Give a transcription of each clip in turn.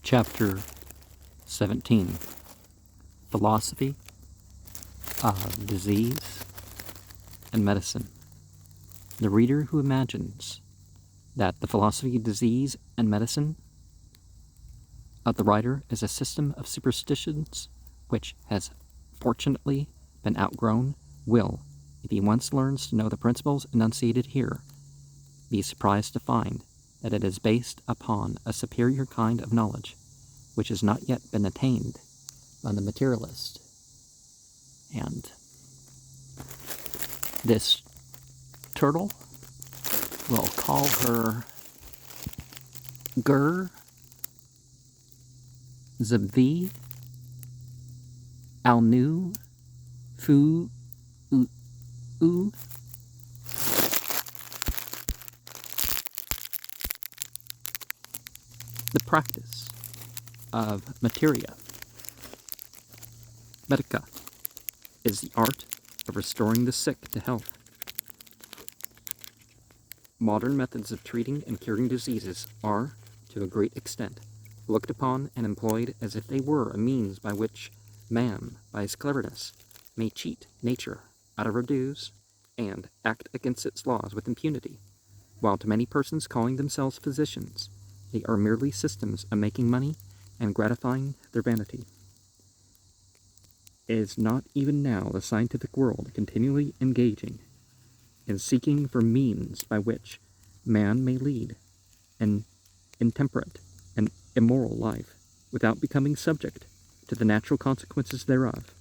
Chapter 17. Philosophy of Disease and Medicine. The reader who imagines that the philosophy of disease and medicine of the writer is a system of superstitions which has fortunately been outgrown will, if he once learns to know the principles enunciated here, be surprised to find that it is based upon a superior kind of knowledge which has not yet been attained by the materialist. And this turtle, we'll call her zbvi alnw the practice of materia. Medica is the art of restoring the sick to health. Modern methods of treating and curing diseases are, to a great extent, looked upon and employed as if they were a means by which man, by his cleverness, may cheat nature out of her dues and act against its laws with impunity, while to many persons calling themselves physicians, they are merely systems of making money and gratifying their vanity. Is not even now the scientific world continually engaging in seeking for means by which man may lead an intemperate and immoral life without becoming subject to the natural consequences thereof?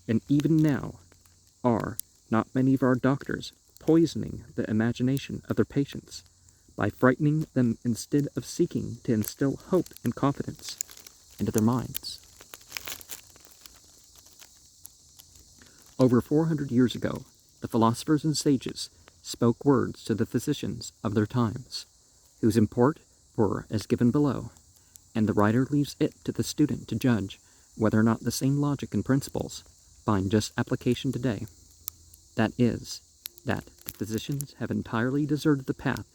And even now are not many of our doctors poisoning the imagination of their patients by frightening them instead of seeking to instill hope and confidence into their minds? Over 400 years ago, the philosophers and sages spoke words to the physicians of their times, whose import were as given below, and the writer leaves it to the student to judge whether or not the same logic and principles find just application today. That is, that the physicians have entirely deserted the path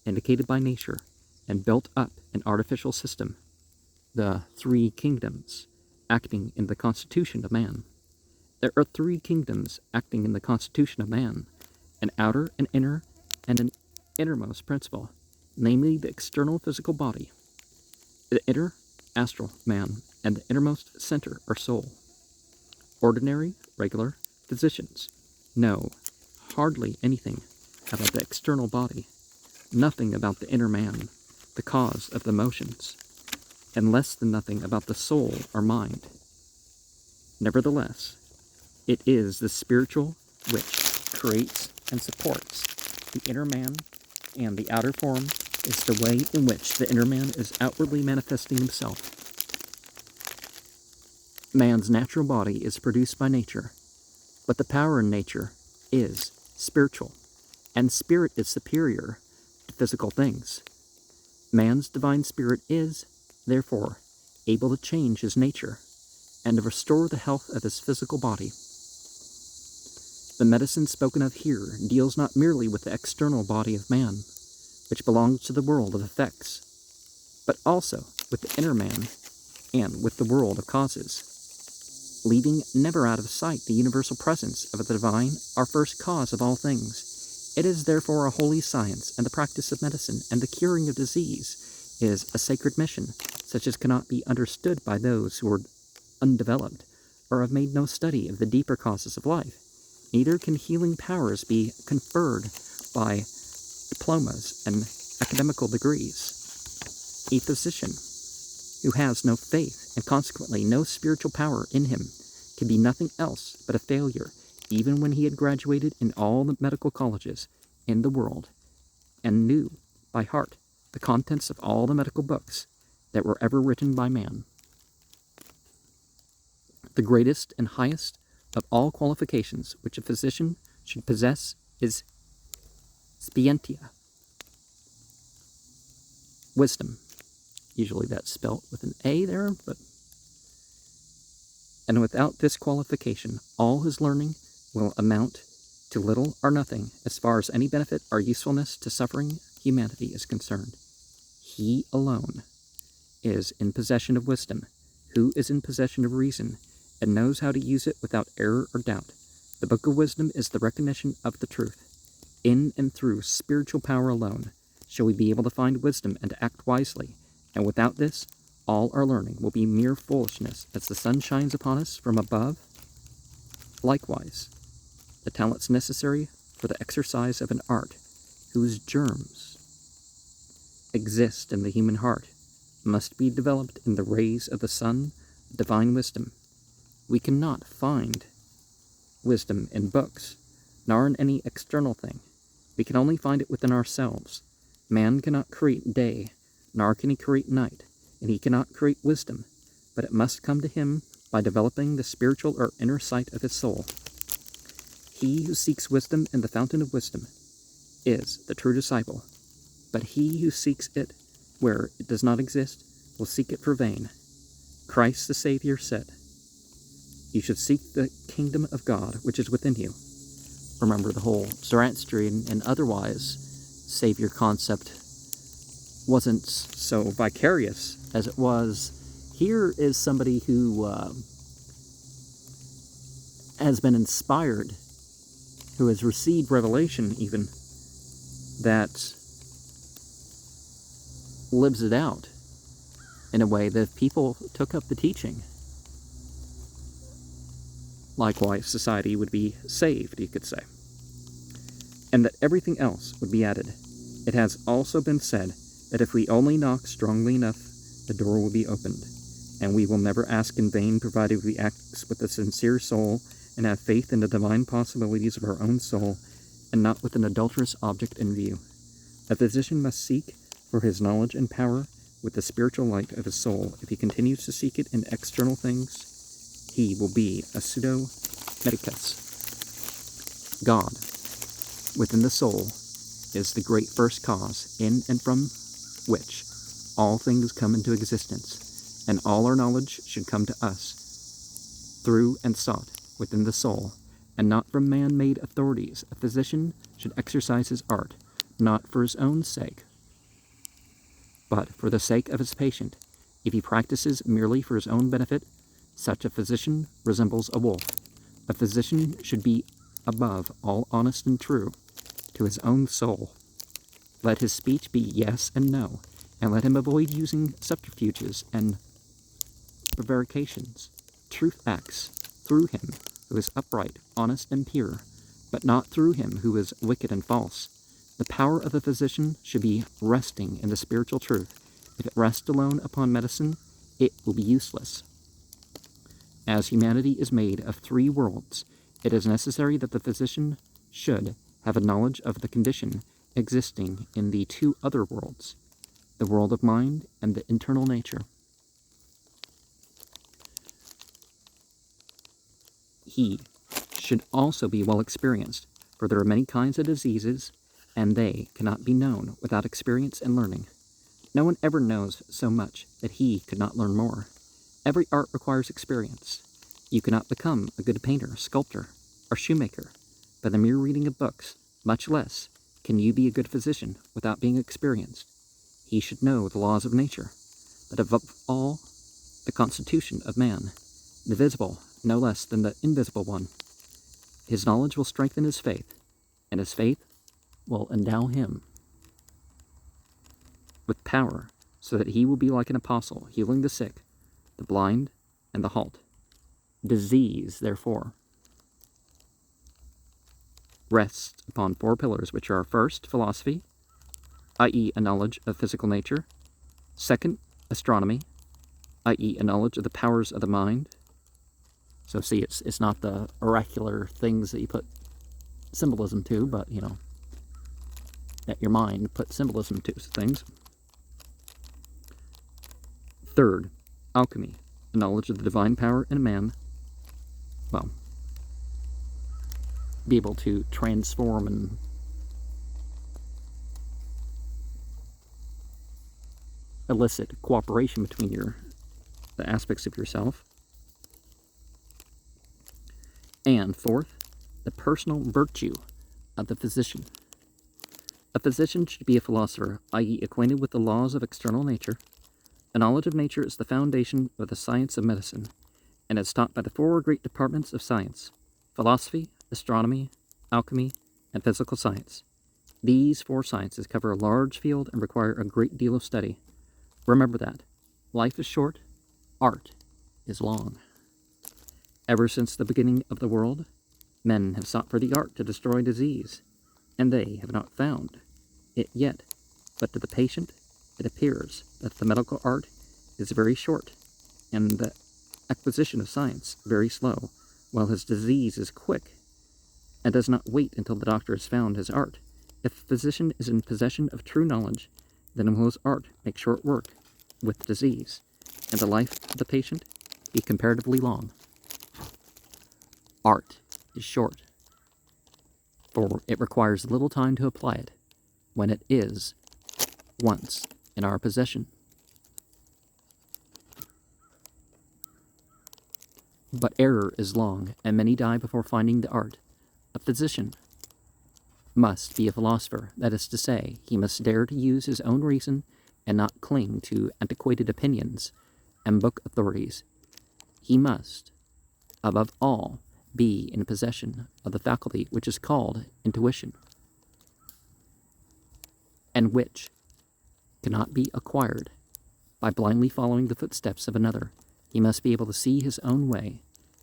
indicated by nature and built up an artificial system, the three kingdoms acting in the constitution of man. There are three kingdoms acting in the constitution of man: an outer, an inner, and an innermost principle, namely the external physical body. The inner, astral man, and the innermost center, or soul. Ordinary, regular physicians know hardly anything about the external body, nothing about the inner man, the cause of the motions, and less than nothing about the soul or mind. Nevertheless, it is the spiritual which creates and supports the inner man, and the outer form is the way in which the inner man is outwardly manifesting himself. Man's natural body is produced by nature, but the power in nature is spiritual, and spirit is superior to physical things. Man's divine spirit is, therefore, able to change his nature and to restore the health of his physical body. The medicine spoken of here deals not merely with the external body of man, which belongs to the world of effects, but also with the inner man and with the world of causes, leaving never out of sight the universal presence of the divine, our first cause of all things. It is therefore a holy science, and the practice of medicine and the curing of disease is a sacred mission, such as cannot be understood by those who are undeveloped or have made no study of the deeper causes of life. Neither can healing powers be conferred by diplomas and academical degrees. A physician who has no faith and consequently no spiritual power in him can be nothing else but a failure, even when he had graduated in all the medical colleges in the world and knew by heart the contents of all the medical books that were ever written by man. The greatest and highest of all qualifications which a physician should possess is scientia, wisdom. Usually that's spelt with an A there, and without this qualification, all his learning will amount to little or nothing as far as any benefit or usefulness to suffering humanity is concerned. He alone is in possession of wisdom, who is in possession of reason, and knows how to use it without error or doubt. The Book of Wisdom is the recognition of the truth. In and through spiritual power alone shall we be able to find wisdom and to act wisely, and without this, all our learning will be mere foolishness as the sun shines upon us from above. Likewise, the talents necessary for the exercise of an art whose germs exist in the human heart must be developed in the rays of the sun, divine wisdom. We cannot find wisdom in books, nor in any external thing. We can only find it within ourselves. Man cannot create day, nor can he create night, and he cannot create wisdom, but it must come to him by developing the spiritual or inner sight of his soul. He who seeks wisdom in the fountain of wisdom is the true disciple, but he who seeks it where it does not exist will seek it for vain. Christ the Savior said, "You should seek the kingdom of God which is within you." Remember, the whole Zoroastrian and otherwise Savior concept wasn't so vicarious as it was. Here is somebody who has been inspired, who has received revelation even, that lives it out in a way that if people took up the teaching, likewise society would be saved, you could say, and that everything else would be added. It has also been said that if we only knock strongly enough, the door will be opened, and we will never ask in vain, provided we act with a sincere soul and have faith in the divine possibilities of our own soul, and not with an adulterous object in view. A physician must seek for his knowledge and power with the spiritual light of his soul. If he continues to seek it in external things, he will be a pseudo-medicus. God, within the soul, is the great first cause, in and from which all things come into existence, and all our knowledge should come to us through and sought within the soul, and not from man-made authorities. A physician should exercise his art, not for his own sake, but for the sake of his patient. If he practices merely for his own benefit, such a physician resembles a wolf. A physician should be above all honest and true to his own soul. Let his speech be yes and no, and let him avoid using subterfuges and prevarications. Truth acts through him who is upright, honest, and pure, but not through him who is wicked and false. The power of the physician should be resting in the spiritual truth. If it rests alone upon medicine, it will be useless. As humanity is made of three worlds, it is necessary that the physician should have a knowledge of the condition existing in the two other worlds, the world of mind and the internal nature. He should also be well experienced, for there are many kinds of diseases, and they cannot be known without experience and learning. No one ever knows so much that he could not learn more. Every art requires experience. You cannot become a good painter, sculptor, or shoemaker by the mere reading of books. Much less can you be a good physician without being experienced. He should know the laws of nature, but above all, the constitution of man, the visible no less than the invisible one. His knowledge will strengthen his faith, and his faith will endow him with power, so that he will be like an apostle, healing the sick, the blind, and the halt. Disease, therefore, rests upon four pillars, which are: first, philosophy, i.e. a knowledge of physical nature; second, astronomy, i.e. a knowledge of the powers of the mind. So see, it's not the oracular things that you put symbolism to, but, that your mind put symbolism to things. Third, alchemy, a knowledge of the divine power in a man, be able to transform and elicit cooperation between the aspects of yourself. And fourth, the personal virtue of the physician. A physician should be a philosopher, i.e. acquainted with the laws of external nature, A knowledge of nature is the foundation of the science of medicine, and is taught by the four great departments of science: philosophy, astronomy, alchemy, and physical science. These four sciences cover a large field and require a great deal of study. Remember that. Life is short, art is long. Ever since the beginning of the world, men have sought for the art to destroy disease, and they have not found it yet. But to the patient, it appears that the medical art is very short, and the acquisition of science very slow, while his disease is quick, and does not wait until the doctor has found his art. If a physician is in possession of true knowledge, then will his art make short work with disease, and the life of the patient be comparatively long. Art is short, for it requires little time to apply it when it is once in our possession. But error is long, and many die before finding the art. A physician must be a philosopher, that is to say, he must dare to use his own reason and not cling to antiquated opinions and book authorities. He must, above all, be in possession of the faculty which is called intuition, and which cannot be acquired by blindly following the footsteps of another. He must be able to see his own way.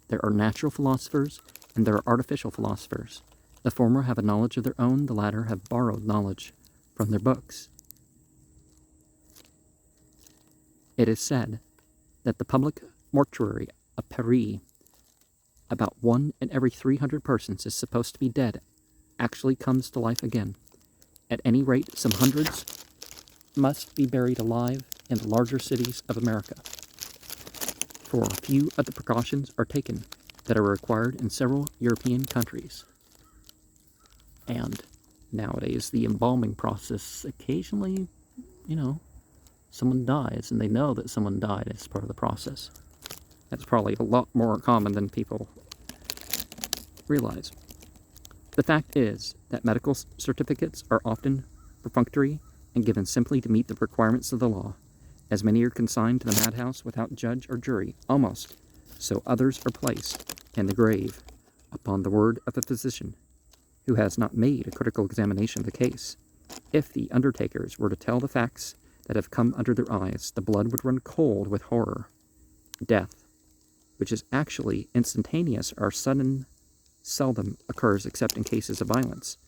There are natural philosophers and there are artificial philosophers. The former have a knowledge of their own, the latter have borrowed knowledge from their books. It is said that the public mortuary of Paris, about 1 in every 300 persons is supposed to be dead, actually comes to life again. At any rate, some hundreds must be buried alive in the larger cities of America, for few of the precautions are taken that are required in several European countries. And nowadays, the embalming process, occasionally, someone dies, and they know that someone died as part of the process. That's probably a lot more common than people realize. The fact is that medical certificates are often perfunctory and given simply to meet the requirements of the law. As many are consigned to the madhouse without judge or jury, almost, so others are placed in the grave upon the word of a physician who has not made a critical examination of the case. If the undertakers were to tell the facts that have come under their eyes, the blood would run cold with horror. Death, which is actually instantaneous or sudden, seldom occurs except in cases of violence.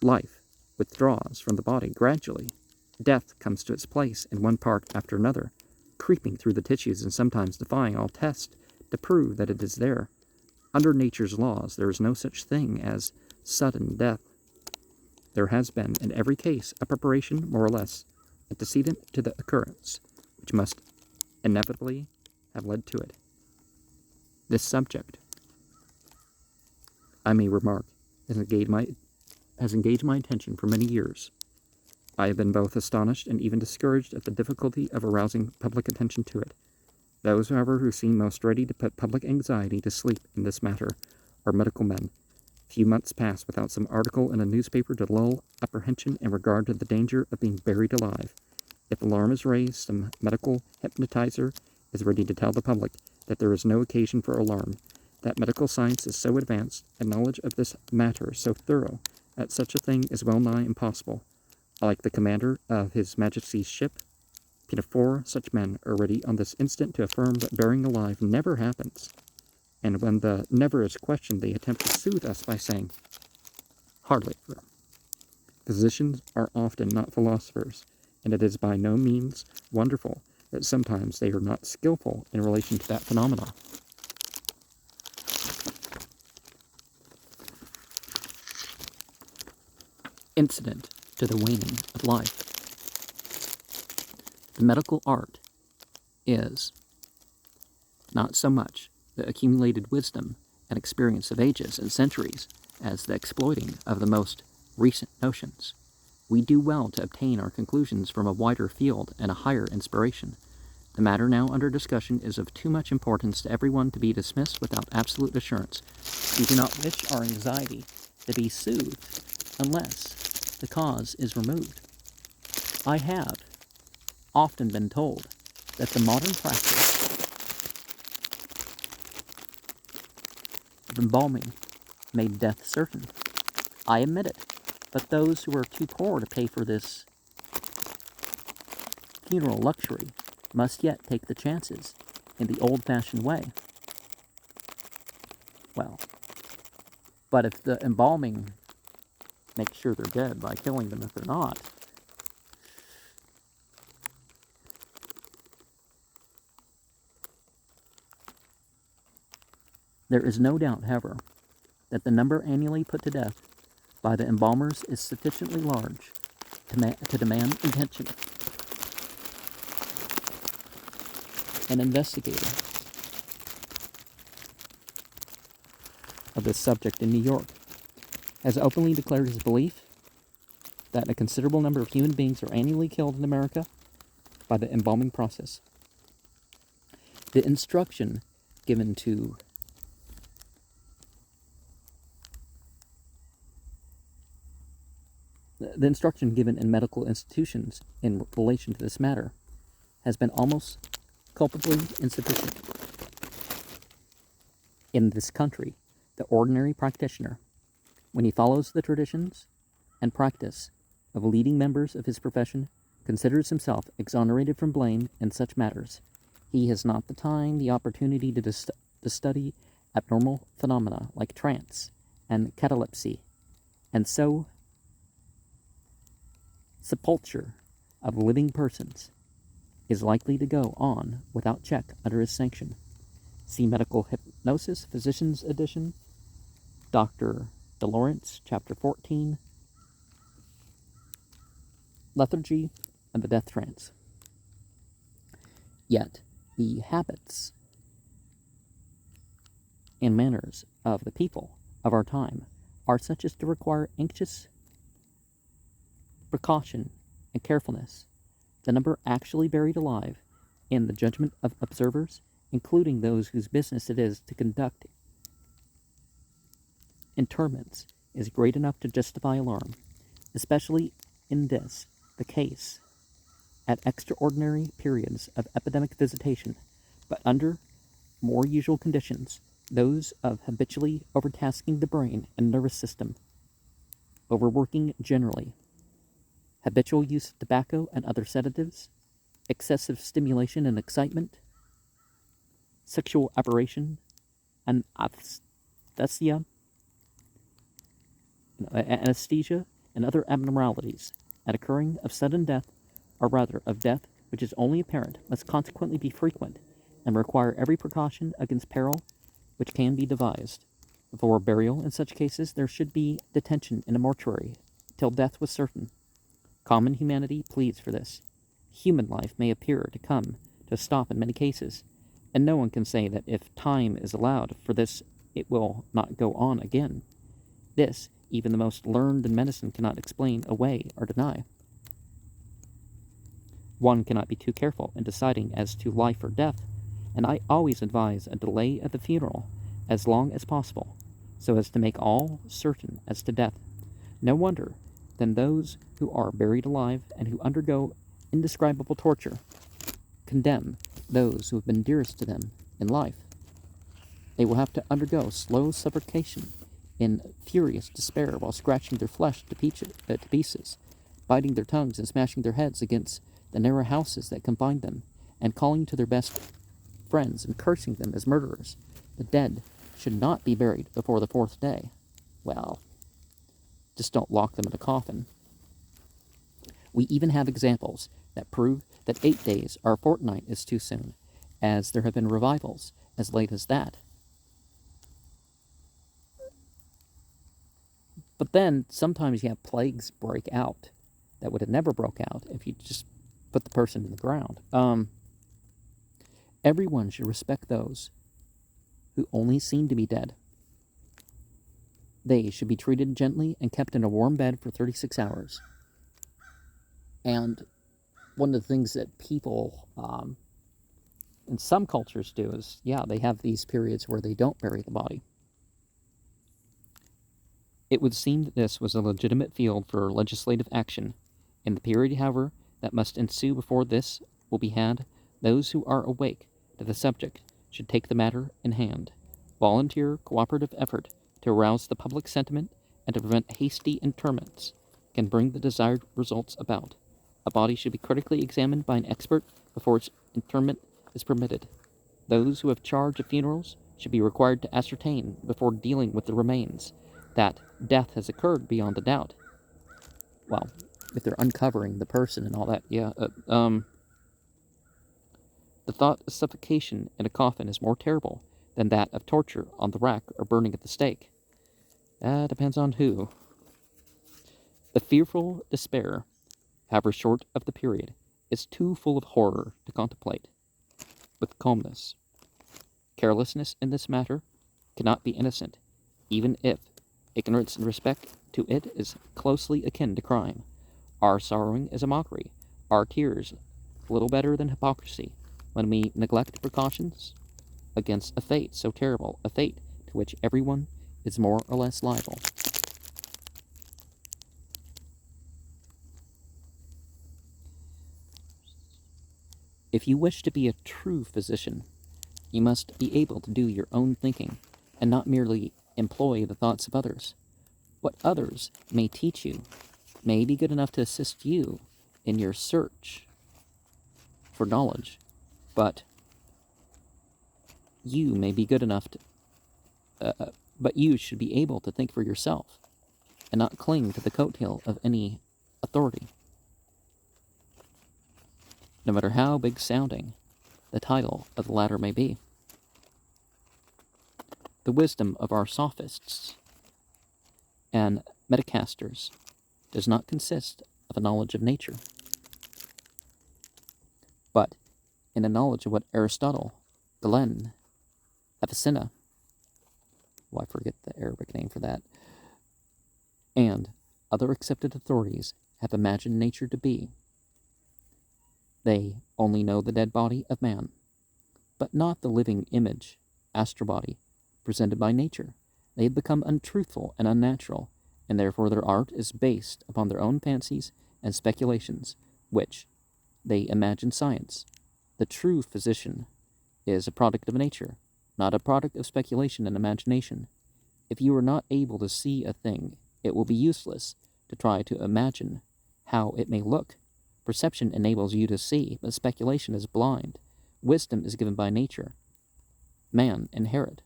Life withdraws from the body gradually. Death comes to its place in one part after another, creeping through the tissues and sometimes defying all tests to prove that it is there. Under nature's laws, there is no such thing as sudden death. There has been, in every case, a preparation, more or less, antecedent to the occurrence, which must inevitably have led to it. This subject, I may remark, has engaged my attention for many years. I have been both astonished and even discouraged at the difficulty of arousing public attention to it. Those, however, who seem most ready to put public anxiety to sleep in this matter are medical men. Few months pass without some article in a newspaper to lull apprehension in regard to the danger of being buried alive. If alarm is raised, some medical hypnotizer is ready to tell the public that there is no occasion for alarm, that medical science is so advanced and knowledge of this matter so thorough that such a thing is well nigh impossible. Like the commander of His Majesty's ship, Pinafore, such men are ready on this instant to affirm that burying alive never happens. And when the never is questioned, they attempt to soothe us by saying, hardly ever. Physicians are often not philosophers, and it is by no means wonderful that sometimes they are not skillful in relation to that phenomena. Incident to the waning of life. The medical art is not so much the accumulated wisdom and experience of ages and centuries as the exploiting of the most recent notions. We do well to obtain our conclusions from a wider field and a higher inspiration. The matter now under discussion is of too much importance to everyone to be dismissed without absolute assurance. We do not wish our anxiety to be soothed unless the cause is removed. I have, often been told that the modern practice of embalming made death certain. I admit it, but those who are too poor to pay for this funeral luxury must yet take the chances in the old-fashioned way. Well, but if the embalming makes sure they're dead by killing them if they're not, there is no doubt, however, that the number annually put to death by the embalmers is sufficiently large to demand attention. An investigator of this subject in New York has openly declared his belief that a considerable number of human beings are annually killed in America by the embalming process. The instruction given to in medical institutions in relation to this matter has been almost culpably insufficient. In this country, the ordinary practitioner, when he follows the traditions and practice of leading members of his profession, considers himself exonerated from blame in such matters. He has not the time, the opportunity to study abnormal phenomena like trance and catalepsy, and so sepulture of living persons is likely to go on without check under his sanction. See Medical Hypnosis, Physician's Edition, Dr. Laurence, Chapter 14, Lethargy and the Death Trance. Yet, the habits and manners of the people of our time are such as to require anxious precaution and carefulness. The number actually buried alive, in the judgment of observers, including those whose business it is to conduct interments, is great enough to justify alarm, especially in this, the case, at extraordinary periods of epidemic visitation, but under more usual conditions, those of habitually overtasking the brain and nervous system, overworking generally, habitual use of tobacco and other sedatives, excessive stimulation and excitement, sexual aberration, and anesthesia, and other abnormalities, and occurring of sudden death, or rather of death which is only apparent, must consequently be frequent, and require every precaution against peril which can be devised. Before burial in such cases there should be detention in a mortuary till death was certain. Common humanity pleads for this. Human life may appear to come to a stop in many cases, and no one can say that if time is allowed for this it will not go on again. This even the most learned in medicine cannot explain away or deny. One cannot be too careful in deciding as to life or death, and I always advise a delay of the funeral as long as possible, so as to make all certain as to death. No wonder then those who are buried alive and who undergo indescribable torture condemn those who have been dearest to them in life. They will have to undergo slow suffocation in furious despair while scratching their flesh to pieces, biting their tongues and smashing their heads against the narrow houses that confine them, and calling to their best friends and cursing them as murderers. The dead should not be buried before the fourth day. Well, just don't lock them in a coffin. We even have examples that prove that 8 days or a fortnight is too soon, as there have been revivals as late as that. But then, sometimes you have plagues break out that would have never broke out if you just put the person in the ground. Everyone should respect those who only seem to be dead. They should be treated gently and kept in a warm bed for 36 hours. And one of the things that people in some cultures do is, they have these periods where they don't bury the body. It would seem that this was a legitimate field for legislative action. In the period, however, that must ensue before this will be had, those who are awake to the subject should take the matter in hand. Volunteer cooperative effort to arouse the public sentiment and to prevent hasty interments can bring the desired results about. A body should be critically examined by an expert before its interment is permitted. Those who have charge of funerals should be required to ascertain, before dealing with the remains, that death has occurred beyond a doubt. Well, if they're uncovering the person and all that, yeah. The thought of suffocation in a coffin is more terrible than that of torture on the rack or burning at the stake. That depends on who. The fearful despair, however short of the period, is too full of horror to contemplate with calmness. Carelessness in this matter cannot be innocent, even if ignorance in respect to it is closely akin to crime. Our sorrowing is a mockery, our tears little better than hypocrisy, when we neglect precautions against a fate so terrible, a fate to which everyone is more or less liable. If you wish to be a true physician, you must be able to do your own thinking, and not merely employ the thoughts of others. What others may teach you may be good enough to assist you in your search for knowledge, but you may be good enough to, but you should be able to think for yourself, and not cling to the coattail of any authority. No matter how big-sounding the title of the latter may be. The wisdom of our sophists and metacasters does not consist of a knowledge of nature, but in a knowledge of what Aristotle, Galen, Avicenna, I forget the Arabic name for that, and other accepted authorities have imagined nature to be. They only know the dead body of man, but not the living image, astral body, presented by nature. They have become untruthful and unnatural, and therefore their art is based upon their own fancies and speculations, which they imagine science. The true physician is a product of nature, not a product of speculation and imagination. If you are not able to see a thing, it will be useless to try to imagine how it may look. Perception enables you to see, but speculation is blind. Wisdom is given by nature. Man inherit.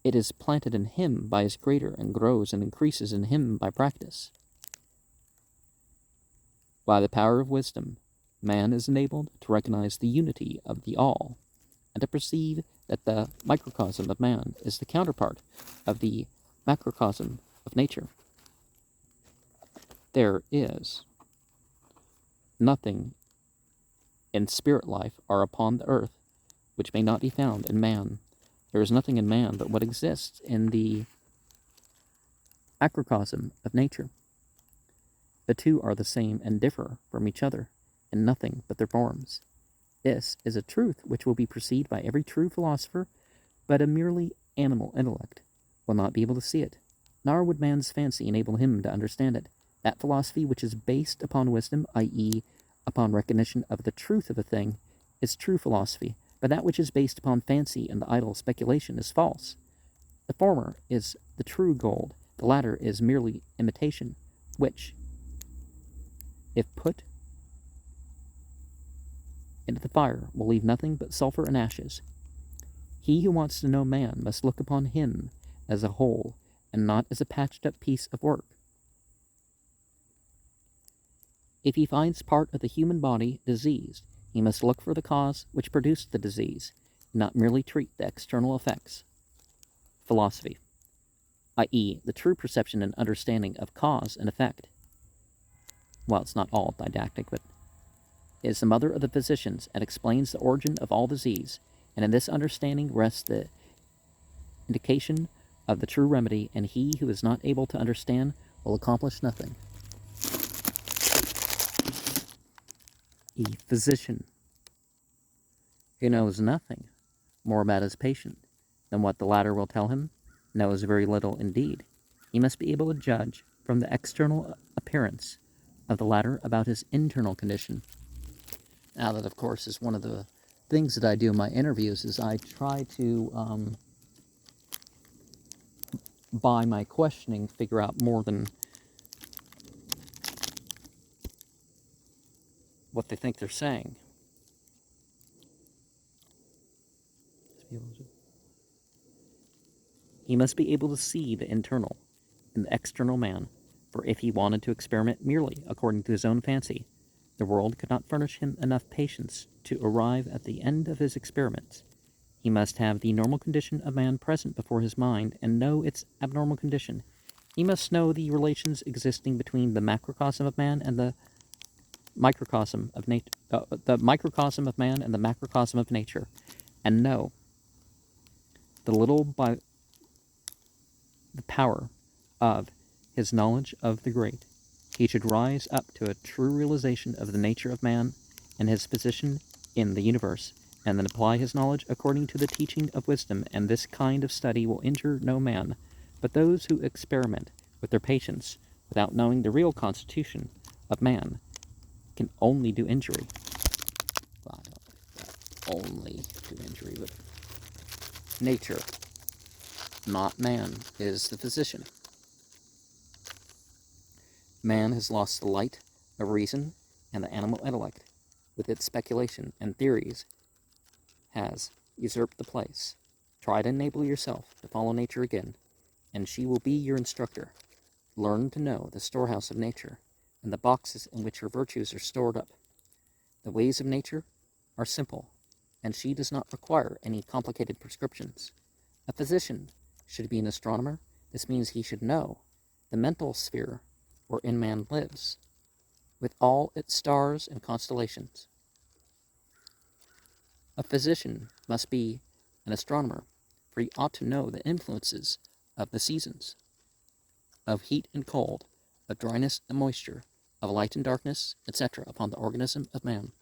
It is planted in him by his creator and grows and increases in him by practice. By the power of wisdom, man is enabled to recognize the unity of the all, and to perceive that the microcosm of man is the counterpart of the macrocosm of nature. There is nothing in spirit life or upon the earth which may not be found in man. There is nothing in man but what exists in the macrocosm of nature. The two are the same and differ from each other in nothing but their forms. This is a truth which will be perceived by every true philosopher, but a merely animal intellect will not be able to see it, nor would man's fancy enable him to understand it. That philosophy which is based upon wisdom, i.e., upon recognition of the truth of a thing, is true philosophy, but that which is based upon fancy and the idle speculation is false. The former is the true gold, the latter is merely imitation, which, if put into the fire, will leave nothing but sulfur and ashes. He who wants to know man must look upon him as a whole, and not as a patched-up piece of work. If he finds part of the human body diseased, he must look for the cause which produced the disease, and not merely treat the external effects. Philosophy, i.e., the true perception and understanding of cause and effect, well, it's not all didactic, but is the mother of the physicians and explains the origin of all disease, and in this understanding rests the indication of the true remedy, and he who is not able to understand will accomplish nothing. A physician who knows nothing more about his patient than what the latter will tell him knows very little indeed. He must be able to judge from the external appearance of the latter about his internal condition. Now that, of course, is one of the things that I do in my interviews, is I try to, by my questioning, figure out more than what they think they're saying. He must be able to see the internal and the external man, for if he wanted to experiment merely according to his own fancy, the world could not furnish him enough patience to arrive at the end of his experiments. He must have the normal condition of man present before his mind and know its abnormal condition. He must know the relations existing between the macrocosm of man and the microcosm of the microcosm of man and the macrocosm of nature, and know the little by the power of his knowledge of the great. He should rise up to a true realization of the nature of man and his position in the universe, and then apply his knowledge according to the teaching of wisdom, and this kind of study will injure no man, but those who experiment with their patience without knowing the real constitution of man can only do injury. Well, only do injury, but nature, not man, is the physician. Man has lost the light of reason, and the animal intellect, with its speculation and theories, has usurped the place. Try to enable yourself to follow nature again, and she will be your instructor. Learn to know the storehouse of nature, and the boxes in which her virtues are stored up. The ways of nature are simple, and she does not require any complicated prescriptions. A physician should be an astronomer. This means he should know the mental sphere wherein man lives, with all its stars and constellations. A physician must be an astronomer, for he ought to know the influences of the seasons, of heat and cold, of dryness and moisture, of light and darkness, etc., upon the organism of man.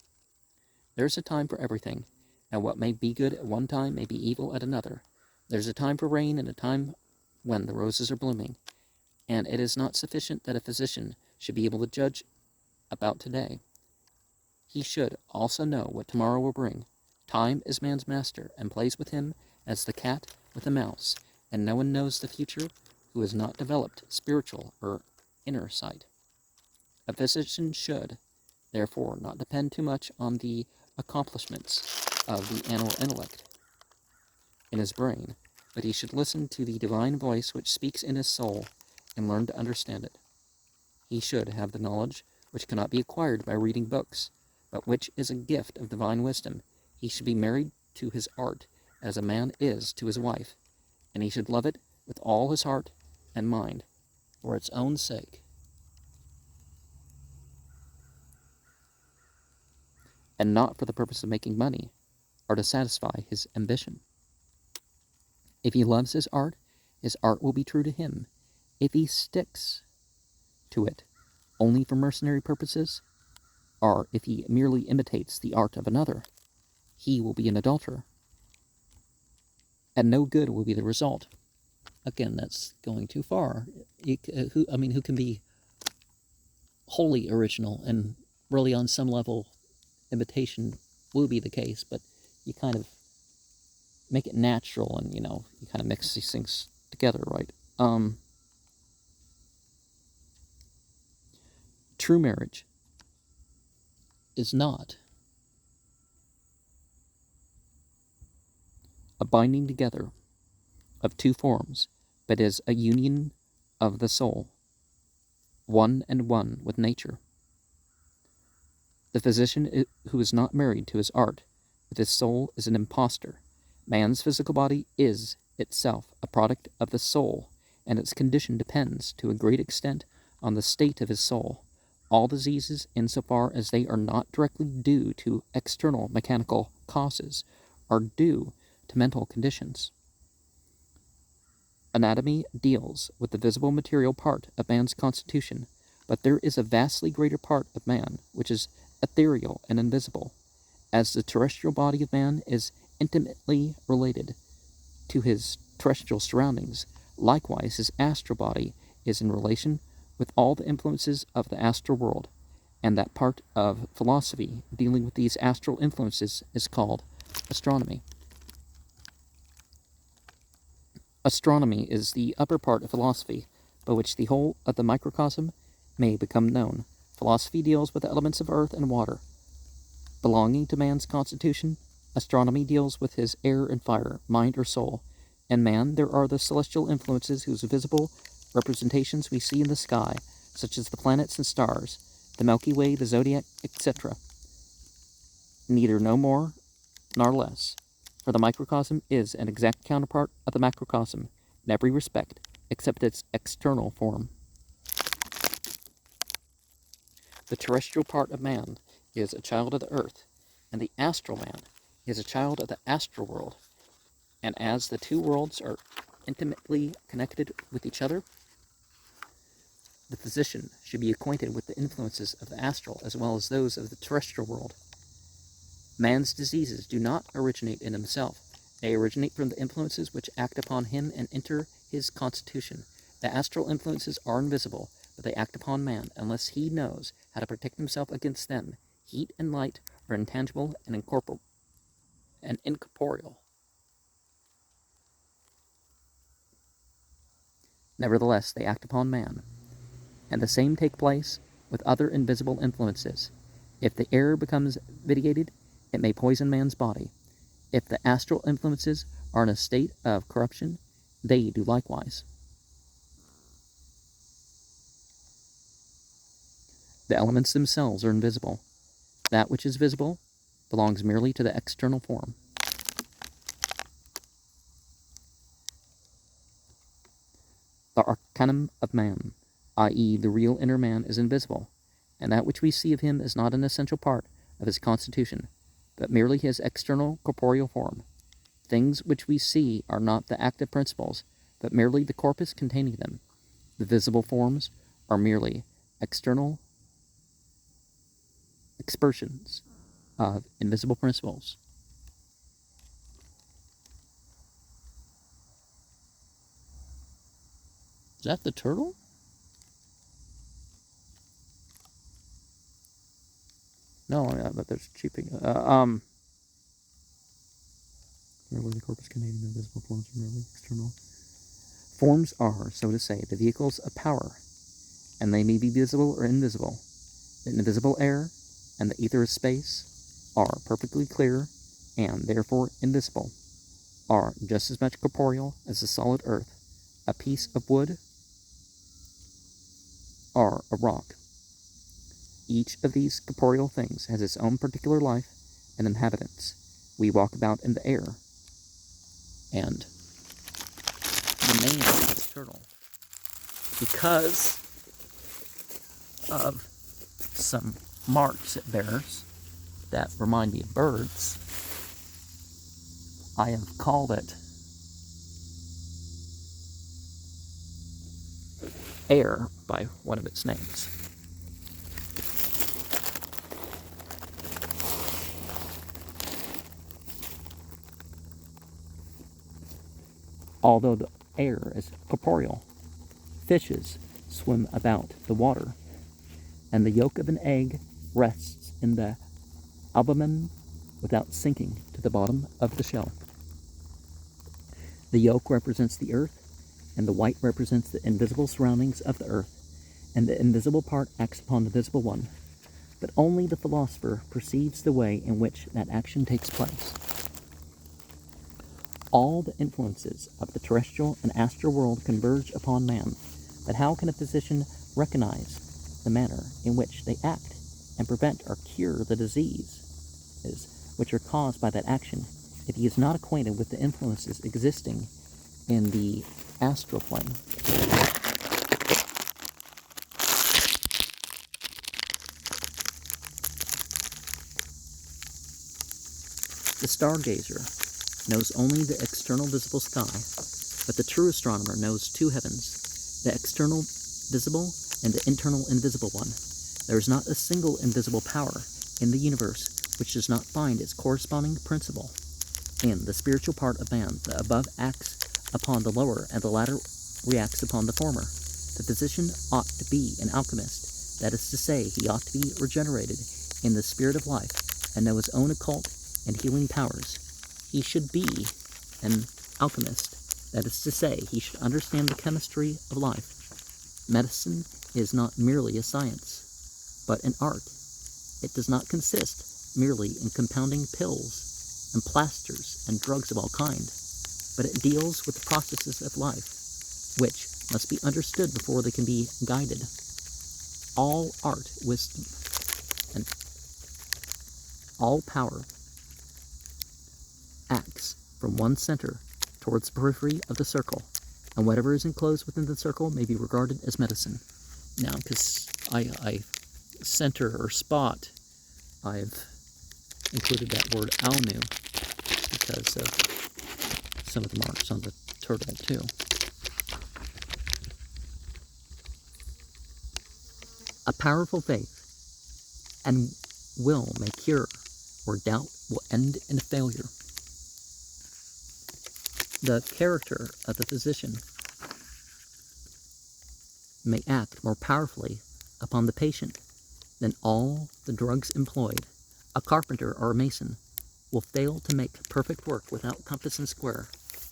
There is a time for everything, and what may be good at one time may be evil at another. There is a time for rain and a time when the roses are blooming, and it is not sufficient that a physician should be able to judge about today. He should also know what tomorrow will bring. Time is man's master, and plays with him as the cat with the mouse, and no one knows the future who has not developed spiritual or inner sight. A physician should, therefore, not depend too much on the accomplishments of the animal intellect in his brain, but he should listen to the divine voice which speaks in his soul and learn to understand it. He should have the knowledge which cannot be acquired by reading books, but which is a gift of divine wisdom. He should be married to his art as a man is to his wife, and he should love it with all his heart and mind for its own sake, and not for the purpose of making money or to satisfy his ambition. If he loves his art will be true to him. If he sticks to it only for mercenary purposes, or if he merely imitates the art of another, he will be an adulterer, and no good will be the result. Again, that's going too far. Who can be wholly original, and really on some level imitation will be the case, but you kind of make it natural, and you kind of mix these things together, right? True marriage is not a binding together of two forms, but is a union of the soul, one and one with nature. The physician who is not married to his art with his soul is an impostor. Man's physical body is itself a product of the soul, and its condition depends to a great extent on the state of his soul. All diseases, insofar as they are not directly due to external mechanical causes, are due to mental conditions. Anatomy deals with the visible material part of man's constitution, but there is a vastly greater part of man which is ethereal and invisible. As the terrestrial body of man is intimately related to his terrestrial surroundings, likewise his astral body is in relation with all the influences of the astral world. and that part of philosophy dealing with these astral influences is called astronomy. Astronomy is the upper part of philosophy, by which the whole of the microcosm may become known. Philosophy deals with the elements of earth and water belonging to man's constitution. Astronomy deals with his air and fire, mind or soul. In man there are the celestial influences whose visible representations we see in the sky, such as the planets and stars, the Milky Way, the zodiac, etc. Neither no more nor less, for the microcosm is an exact counterpart of the macrocosm in every respect, except its external form. The terrestrial part of man is a child of the earth, and the astral man is a child of the astral world. And as the two worlds are intimately connected with each other, the physician should be acquainted with the influences of the astral as well as those of the terrestrial world. Man's diseases do not originate in himself. They originate from the influences which act upon him and enter his constitution. The astral influences are invisible, but they act upon man unless he knows how to protect himself against them. Heat and light are intangible and incorporeal. Nevertheless, they act upon man, and the same take place with other invisible influences. If the air becomes vitiated, it may poison man's body. If the astral influences are in a state of corruption, they do likewise. The elements themselves are invisible. That which is visible belongs merely to the external form. The arcanum of man, i.e., the real inner man, is invisible, and that which we see of him is not an essential part of his constitution, but merely his external corporeal form. Things which we see are not the active principles, but merely the corpus containing them. The visible forms are merely external expressions of invisible principles. Is that the turtle? No, but there's cheaping. Merely the corpus containing the invisible forms are merely external. Forms are, so to say, the vehicles of power, and they may be visible or invisible. The invisible air and the ether of space are perfectly clear, and therefore invisible, are just as much corporeal as the solid earth, a piece of wood, or a rock. Each of these corporeal things has its own particular life and inhabitants. We walk about in the air, and the name is eternal because of some marks it bears that remind me of birds. I have called it air by one of its names. Although the air is corporeal, fishes swim about the water, and the yolk of an egg rests in the albumen without sinking to the bottom of the shell. The yolk represents the earth, and the white represents the invisible surroundings of the earth, and the invisible part acts upon the visible one. But only the philosopher perceives the way in which that action takes place. All the influences of the terrestrial and astral world converge upon man, but how can a physician recognize the manner in which they act and prevent or cure the diseases which are caused by that action if he is not acquainted with the influences existing in the astral plane? The stargazer knows only the external visible sky, but the true astronomer knows two heavens, the external visible and the internal invisible one. There is not a single invisible power in the universe which does not find its corresponding principle in the spiritual part of man. The above acts upon the lower, and the latter reacts upon the former. The physician ought to be an alchemist, That is to say, he ought to be regenerated in the spirit of life and know his own occult and healing powers. He should be an alchemist. That is to say, he should understand the chemistry of life. Medicine is not merely a science, but an art. It does not consist merely in compounding pills and plasters and drugs of all kinds, but it deals with the processes of life, which must be understood before they can be guided. All art, wisdom, and all power acts from one center towards the periphery of the circle, and whatever is enclosed within the circle may be regarded as medicine. Now, because I center or spot, I've included that word alnw because of some of the marks on the turtle too. A powerful faith and will may cure, or doubt will end in failure. The character of the physician may act more powerfully upon the patient than all the drugs employed. A carpenter or a mason will fail to make perfect work without compass and square,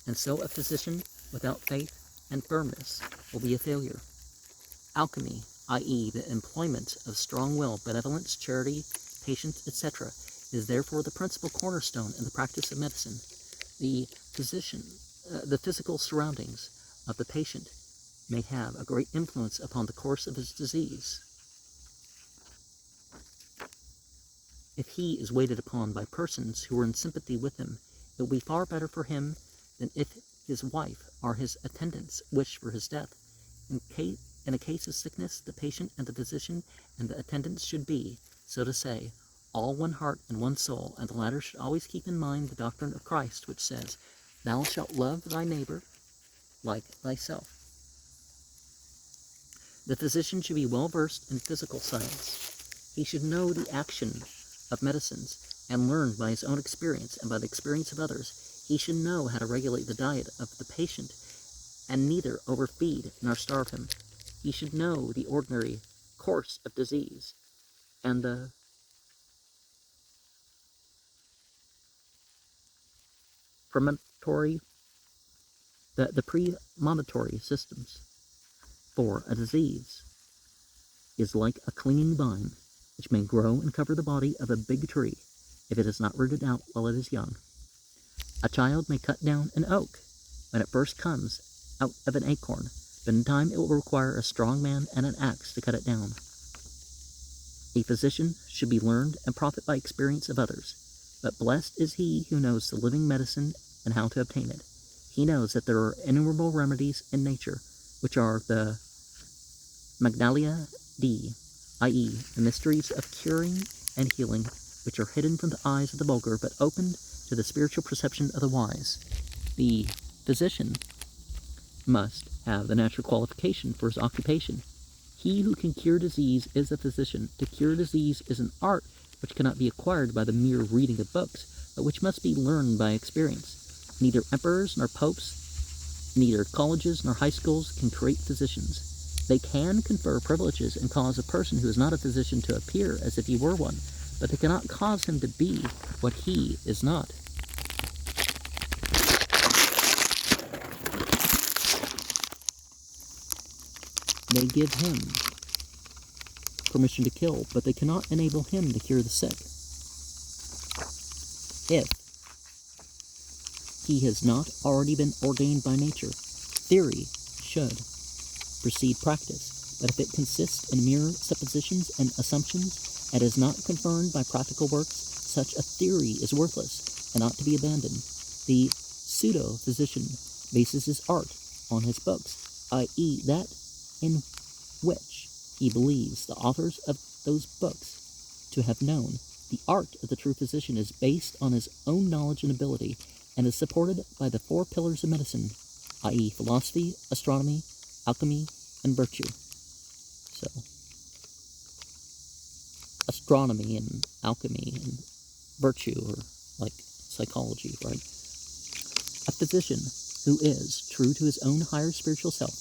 and so a physician without faith and firmness will be a failure. Alchemy, i.e. the employment of strong will, benevolence, charity, patience, etc., is therefore the principal cornerstone in the practice of medicine. The physical surroundings of the patient may have a great influence upon the course of his disease. If he is waited upon by persons who are in sympathy with him, it will be far better for him than if his wife or his attendants wish for his death. In a case of sickness, the patient and the physician and the attendants should be, so to say, all one heart and one soul, and the latter should always keep in mind the doctrine of Christ, which says, "Thou shalt love thy neighbor like thyself." The physician should be well versed in physical science. He should know the action of medicines and learn by his own experience and by the experience of others. He should know how to regulate the diet of the patient and neither overfeed nor starve him. He should know the ordinary course of disease and the premonitory systems. For a disease is like a clinging vine, which may grow and cover the body of a big tree if it is not rooted out while it is young. A child may cut down an oak when it first comes out of an acorn, but in time it will require a strong man and an axe to cut it down. A physician should be learned and profit by experience of others, but blessed is he who knows the living medicine and how to obtain it. He knows that there are innumerable remedies in nature, which are the Magnalia Dei, i.e. the mysteries of curing and healing, which are hidden from the eyes of the vulgar, but opened to the spiritual perception of the wise. The physician must have the natural qualification for his occupation. He who can cure disease is a physician. To cure disease is an art which cannot be acquired by the mere reading of books, but which must be learned by experience. Neither emperors nor popes, neither colleges nor high schools can create physicians. They can confer privileges and cause a person who is not a physician to appear as if he were one, but they cannot cause him to be what he is not. They give him permission to kill, but they cannot enable him to cure the sick. If he has not already been ordained by nature, theory should precede practice, but if it consists in mere suppositions and assumptions and is not confirmed by practical works, such a theory is worthless and ought to be abandoned. The pseudo-physician bases his art on his books, i.e. that in which he believes the authors of those books to have known. The art of the true physician is based on his own knowledge and ability, and is supported by the 4 pillars of medicine, i.e. philosophy, astronomy, alchemy, and virtue. So, astronomy and alchemy and virtue are like psychology, right? A physician who is true to his own higher spiritual self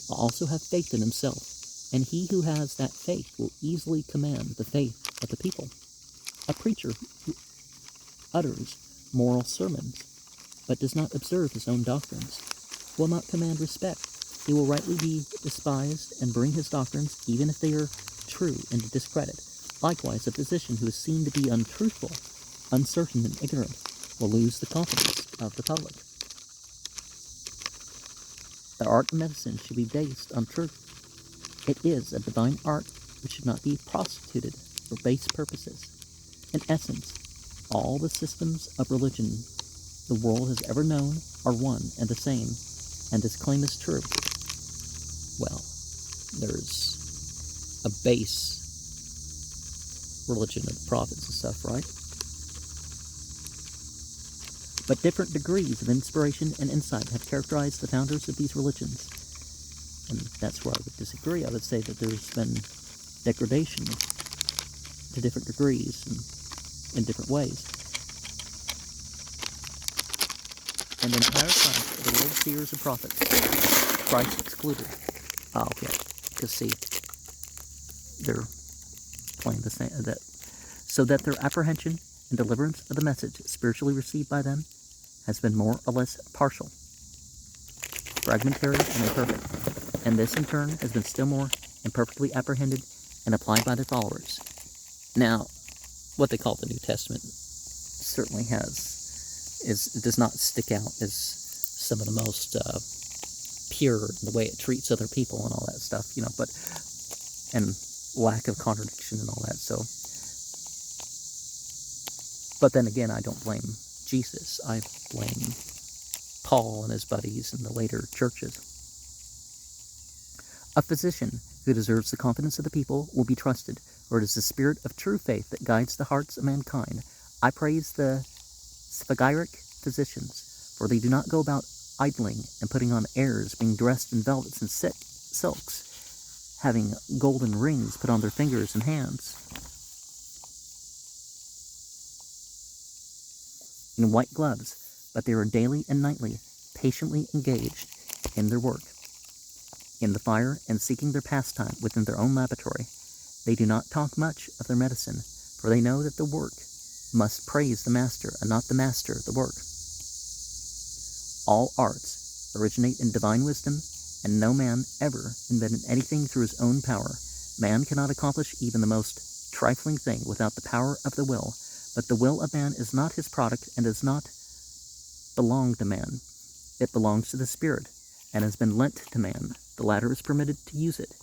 will also have faith in himself. and he who has that faith will easily command the faith of the people. A preacher who utters moral sermons, but does not observe his own doctrines, will not command respect. He will rightly be despised and bring his doctrines, even if they are true, into discredit. Likewise, a physician who is seen to be untruthful, uncertain, and ignorant will lose the confidence of the public. The art of medicine should be based on truth. It is a divine art which should not be prostituted for base purposes. In essence, all the systems of religion the world has ever known are one and the same, and this claim is true. Well, there's a base religion of the prophets and stuff, right? But different degrees of inspiration and insight have characterized the founders of these religions. And that's where I would disagree. I would say that there's been degradation to different degrees and in different ways. And the entire class of the world seers and prophets, Christ excluded. Oh, okay. Because see, they're playing the same. So that their apprehension and deliverance of the message spiritually received by them has been more or less partial, fragmentary, and imperfect. And this, in turn, has been still more imperfectly apprehended and applied by their followers. Now, what they call the New Testament certainly does not stick out as some of the most pure in the way it treats other people and all that stuff, and lack of contradiction and all that. So, but then again, I don't blame Jesus. I blame Paul and his buddies in the later churches. A physician who deserves the confidence of the people will be trusted, for it is the spirit of true faith that guides the hearts of mankind. I praise the spagyric physicians, for they do not go about idling and putting on airs, being dressed in velvets and silks, having golden rings put on their fingers and hands, and white gloves, but they are daily and nightly patiently engaged in their work, in the fire, and seeking their pastime within their own laboratory. They do not talk much of their medicine, for they know that the work must praise the master, and not the master the work. All arts originate in divine wisdom, and no man ever invented anything through his own power. Man cannot accomplish even the most trifling thing without the power of the will, but the will of man is not his product and does not belong to man. It belongs to the spirit, and has been lent to man. The latter is permitted to use it,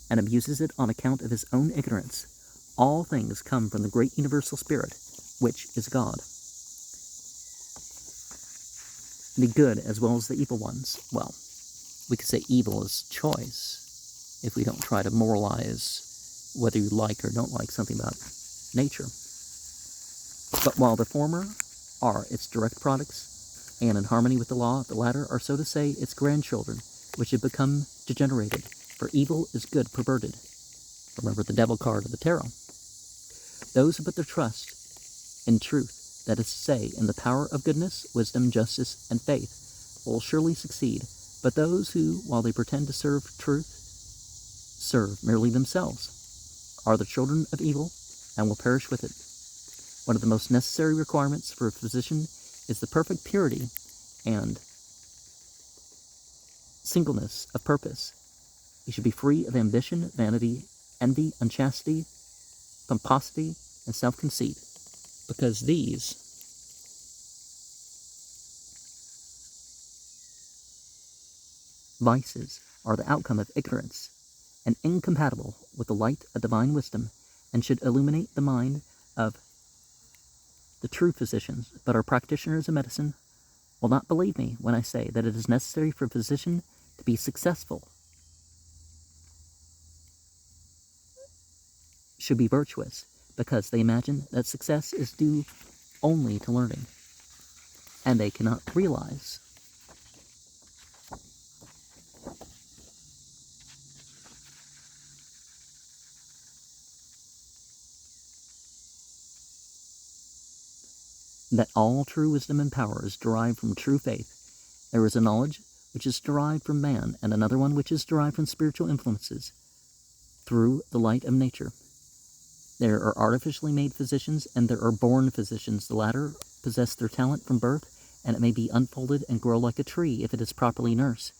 and abuses it on account of his own ignorance. All things come from the great universal spirit, which is God. The good as well as the evil ones. Well, we could say evil is choice, if we don't try to moralize whether you like or don't like something about nature. But while the former are its direct products, and in harmony with the law, the latter are, so to say, its grandchildren, which have become degenerated, for evil is good perverted. Remember the devil card of the tarot. Those who put their trust in truth, that is to say, in the power of goodness, wisdom, justice, and faith, will surely succeed. But those who, while they pretend to serve truth, serve merely themselves, are the children of evil, and will perish with it. One of the most necessary requirements for a physician is the perfect purity and singleness of purpose. He should be free of ambition, vanity, envy, unchastity, pomposity, and self-conceit, because these vices are the outcome of ignorance and incompatible with the light of divine wisdom, and should illuminate the mind of the true physicians. But our practitioners of medicine will not believe me when I say that it is necessary for a physician to be successful, should be virtuous, because they imagine that success is due only to learning, and they cannot realize that all true wisdom and power is derived from true faith. There is a knowledge which is derived from man, and another one which is derived from spiritual influences. through the light of nature. There are artificially made physicians, and there are born physicians. The latter possess their talent from birth, and it may be unfolded and grow like a tree if it is properly nursed.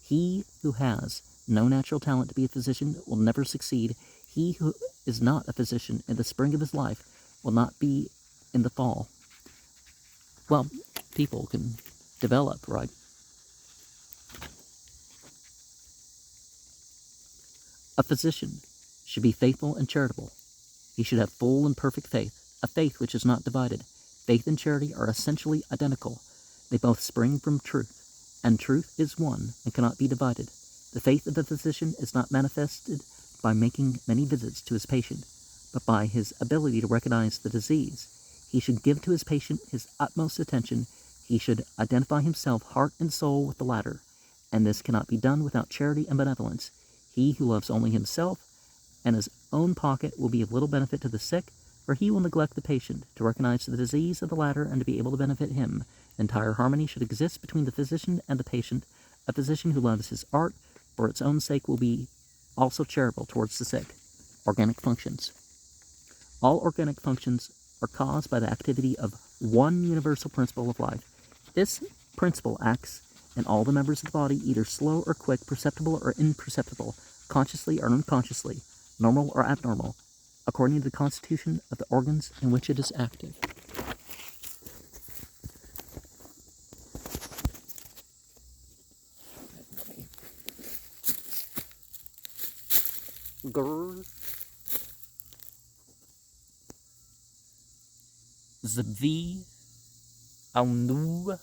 He who has no natural talent to be a physician will never succeed. He who is not a physician in the spring of his life will not be in the fall. Well, people can develop, right? A physician should be faithful and charitable. He should have full and perfect faith, a faith which is not divided. Faith and charity are essentially identical. They both spring from truth, and truth is one and cannot be divided. The faith of the physician is not manifested by making many visits to his patient, but by his ability to recognize the disease. He should give to his patient his utmost attention. He should identify himself heart and soul with the latter, and this cannot be done without charity and benevolence. He who loves only himself and his own pocket will be of little benefit to the sick, for he will neglect the patient to recognize the disease of the latter and to be able to benefit him. Entire harmony should exist between the physician and the patient. A physician who loves his art for its own sake will be also charitable towards the sick. Organic functions. All organic functions are caused by the activity of one universal principle of life. This principle acts in all the members of the body, either slow or quick, perceptible or imperceptible, consciously or unconsciously, normal or abnormal, according to the constitution of the organs in which it is active. Zbvi alnw.